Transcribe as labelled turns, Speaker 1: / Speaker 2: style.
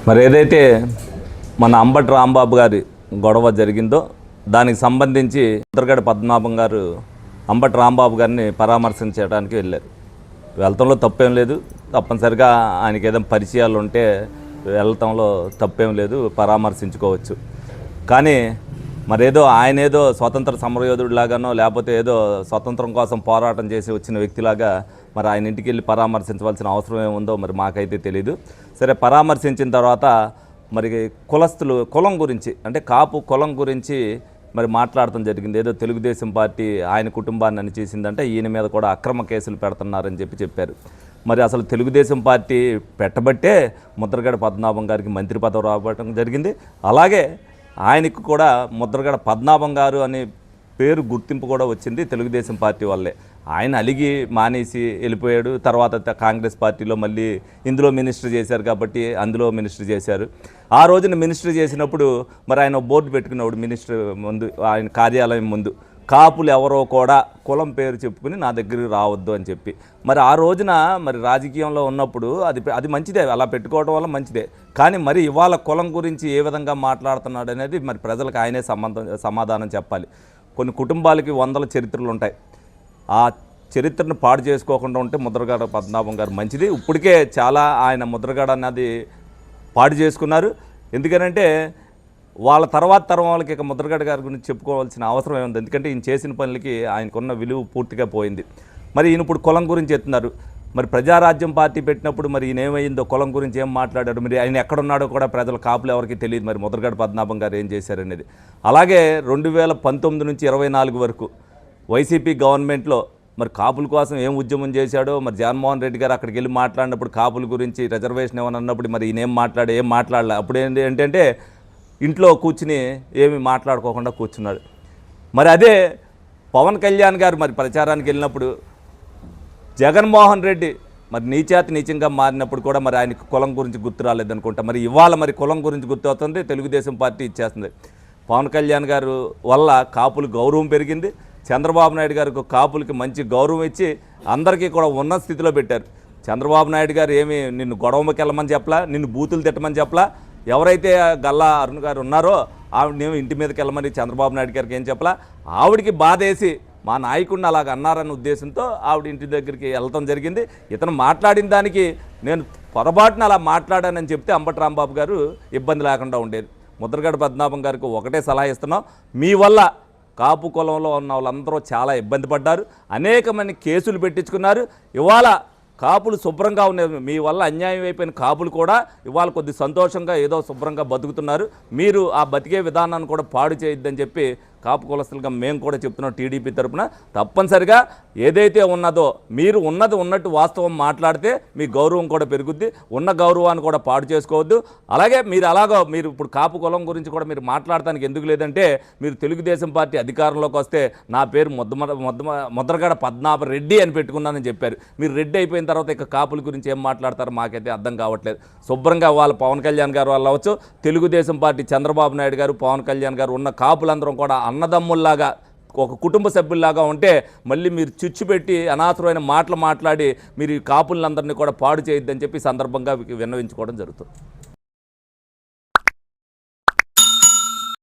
Speaker 1: మరి ఏదైతే మన అంబటి రాంబాబు గారి గొడవ జరిగిందో దానికి సంబంధించి ముద్రగడ పద్మనాభం గారు అంబటి రాంబాబు గారిని పరామర్శించడానికి వెళ్ళారు. వెళ్తంలో తప్పేం లేదు, తప్పనిసరిగా ఆయనకి ఏదైనా పరిచయాలు ఉంటే వెళ్తంలో తప్పేం లేదు, పరామర్శించుకోవచ్చు. కానీ మరేదో ఆయన ఏదో స్వతంత్ర సమరయోధుడిలాగానో లేకపోతే ఏదో స్వతంత్రం కోసం పోరాటం చేసి వచ్చిన వ్యక్తిలాగా మరి ఆయన ఇంటికి వెళ్ళి పరామర్శించవలసిన అవసరం ఏముందో మరి మాకైతే తెలీదు. సరే, పరామర్శించిన తర్వాత మరి కులం గురించి అంటే కాపు కులం గురించి మరి మాట్లాడటం జరిగింది. ఏదో తెలుగుదేశం పార్టీ ఆయన కుటుంబాన్ని అణిచేసిందంటే ఈయన మీద కూడా అక్రమ కేసులు పెడుతున్నారని చెప్పారు. మరి అసలు తెలుగుదేశం పార్టీ పెట్టబట్టే ముద్రగడ పద్మనాభం గారికి మంత్రి పదవి రావడం జరిగింది. అలాగే ఆయనకు కూడా ముద్రగడ పద్మనాభం గారు అనే పేరు గుర్తింపు కూడా వచ్చింది తెలుగుదేశం పార్టీ వల్లే. ఆయన అలిగి మానేసి వెళ్ళిపోయాడు. తర్వాత కాంగ్రెస్ పార్టీలో మళ్ళీ ఇందులో మినిస్టర్ చేశారు కాబట్టి అందులో మినిస్టర్ చేశారు. ఆ రోజున మినిస్టర్ చేసినప్పుడు మరి ఆయన బోర్డు పెట్టుకున్నాడు మినిస్టర్ ముందు, ఆయన కార్యాలయం ముందు, కాపులు ఎవరో కూడా కులం పేరు చెప్పుకుని నా దగ్గరికి రావద్దు అని చెప్పి. మరి ఆ రోజున మరి రాజకీయంలో ఉన్నప్పుడు అది మంచిదే, అలా పెట్టుకోవడం వల్ల మంచిదే. కానీ మరి ఇవాళ కులం గురించి ఏ విధంగా మాట్లాడుతున్నాడు అనేది మరి ప్రజలకు ఆయనే సమాధానం చెప్పాలి. కొన్ని కుటుంబాలకి వందల చరిత్రలు ఉంటాయి. ఆ చరిత్రను పాడు చేసుకోకుండా ఉంటే ముద్రగడ పద్మనాభం గారు మంచిది. ఇప్పటికే చాలా ఆయన ముద్రగడ అన్నది పాడు చేసుకున్నారు. ఎందుకనంటే వాళ్ళ తర్వాత తరం వాళ్ళకి ఇక ముద్రగడ గారి గురించి చెప్పుకోవాల్సిన అవసరం ఏముంది? ఎందుకంటే ఈయన చేసిన పనులకి ఆయనకున్న విలువ పూర్తిగా పోయింది. మరి ఈయన ఇప్పుడు కులం గురించి ఎత్తున్నారు. మరి ప్రజారాజ్యం పార్టీ పెట్టినప్పుడు మరి ఈయన ఏమైందో, కులం గురించి ఏం మాట్లాడారు, మరి ఆయన ఎక్కడున్నాడో కూడా ప్రజల కాపులు ఎవరికి తెలియదు. మరి ముద్రగడ పద్మనాభం గారు ఏం చేశారనేది. అలాగే 2019 నుంచి 24 వరకు వైసీపీ గవర్నమెంట్లో మరి కాపుల కోసం ఏం ఉద్యమం చేశాడో, మరి జగన్మోహన్ రెడ్డి గారు అక్కడికి వెళ్ళి మాట్లాడినప్పుడు కాపుల గురించి రిజర్వేషన్ ఏమని అన్నప్పుడు మరి ఈయన ఏం మాట్లాడలే. అప్పుడు ఏంటంటే ఇంట్లో కూర్చుని ఏమి మాట్లాడుకోకుండా కూర్చున్నాడు. మరి అదే పవన్ కళ్యాణ్ గారు మరి ప్రచారానికి వెళ్ళినప్పుడు జగన్మోహన్ రెడ్డి మరి నీచంగా మారినప్పుడు కూడా మరి ఆయనకు కులం గురించి గుర్తు రాలేదనుకుంటా. మరి ఇవాళ మరి కులం గురించి గుర్తు అవుతుంది, తెలుగుదేశం పార్టీ ఇచ్చేస్తుంది. పవన్ కళ్యాణ్ గారు వల్ల కాపులు గౌరవం పెరిగింది. చంద్రబాబు నాయుడు గారికి కాపులకి మంచి గౌరవం ఇచ్చి అందరికీ కూడా ఉన్న స్థితిలో పెట్టారు. చంద్రబాబు నాయుడు గారు ఏమి నిన్ను గొడవకి వెళ్ళమని చెప్పలా, నిన్ను బూతులు తిట్టమని చెప్పలా. ఎవరైతే గల్లా అరుణ్ గారు ఉన్నారో ఆవిడనేమో ఇంటి మీదకి వెళ్ళమని చంద్రబాబు నాయుడు గారికి ఏం చెప్పలా. ఆవిడికి బాధేసి మా నాయకుడిని అలాగ అన్నారన్న ఉద్దేశంతో ఆవిడ ఇంటి దగ్గరికి వెళ్ళటం జరిగింది. ఇతను మాట్లాడిన దానికి నేను పొరపాటున అలా మాట్లాడానని చెప్తే అంబటి రాంబాబు గారు ఇబ్బంది లేకుండా ఉండేది. ముద్రగడ పద్మనాభం గారికి ఒకటే సలహా ఇస్తున్నాం, మీ వల్ల కాపు కులంలో ఉన్న వాళ్ళందరూ చాలా ఇబ్బంది పడ్డారు, అనేకమంది కేసులు పెట్టించుకున్నారు. ఇవాళ కాపులు శుభ్రంగా ఉన్నారు. మీ వల్ల అన్యాయం అయిపోయిన కాపులు కూడా ఇవాళ కొద్ది సంతోషంగా ఏదో శుభ్రంగా బతుకుతున్నారు. మీరు ఆ బతికే విధానాన్ని కూడా పాడు చేయొద్దని చెప్పి కాపు కులస్తులుగా మేము కూడా చెప్తున్నాం. టీడీపీ తరఫున తప్పనిసరిగా ఏదైతే ఉన్నదో మీరు ఉన్నట్టు వాస్తవం మాట్లాడితే మీ గౌరవం కూడా పెరుగుద్ది. ఉన్న గౌరవాన్ని కూడా పాడు చేసుకోవద్దు. అలాగే మీరు ఇప్పుడు కాపు కులం గురించి కూడా మీరు మాట్లాడటానికి ఎందుకు లేదంటే, మీరు తెలుగుదేశం పార్టీ అధికారంలోకి వస్తే నా పేరు ముద్రగడ పద్మనాభ రెడ్డి అని పెట్టుకున్నానని చెప్పారు. మీరు రెడ్డి అయిపోయిన తర్వాత ఇక కాపుల గురించి ఏం మాట్లాడతారో మాకైతే అర్థం కావట్లేదు. శుభ్రంగా వాళ్ళ పవన్ కళ్యాణ్ గారు వాళ్ళు అవ్వచ్చు, తెలుగుదేశం పార్టీ చంద్రబాబు నాయుడు గారు, పవన్ కళ్యాణ్ గారు ఉన్న కాపులందరం కూడా అన్నదమ్ముల్లాగా ఒక కుటుంబ సభ్యుల్లాగా ఉంటే మళ్ళీ మీరు చిచ్చు పెట్టి అనవసరమైన మాటలు మాట్లాడి మీరు ఈ కాపులందరినీ కూడా పాడు చేయొద్దని చెప్పి సందర్భంగా విన్నవించుకోవడం జరుగుతుంది.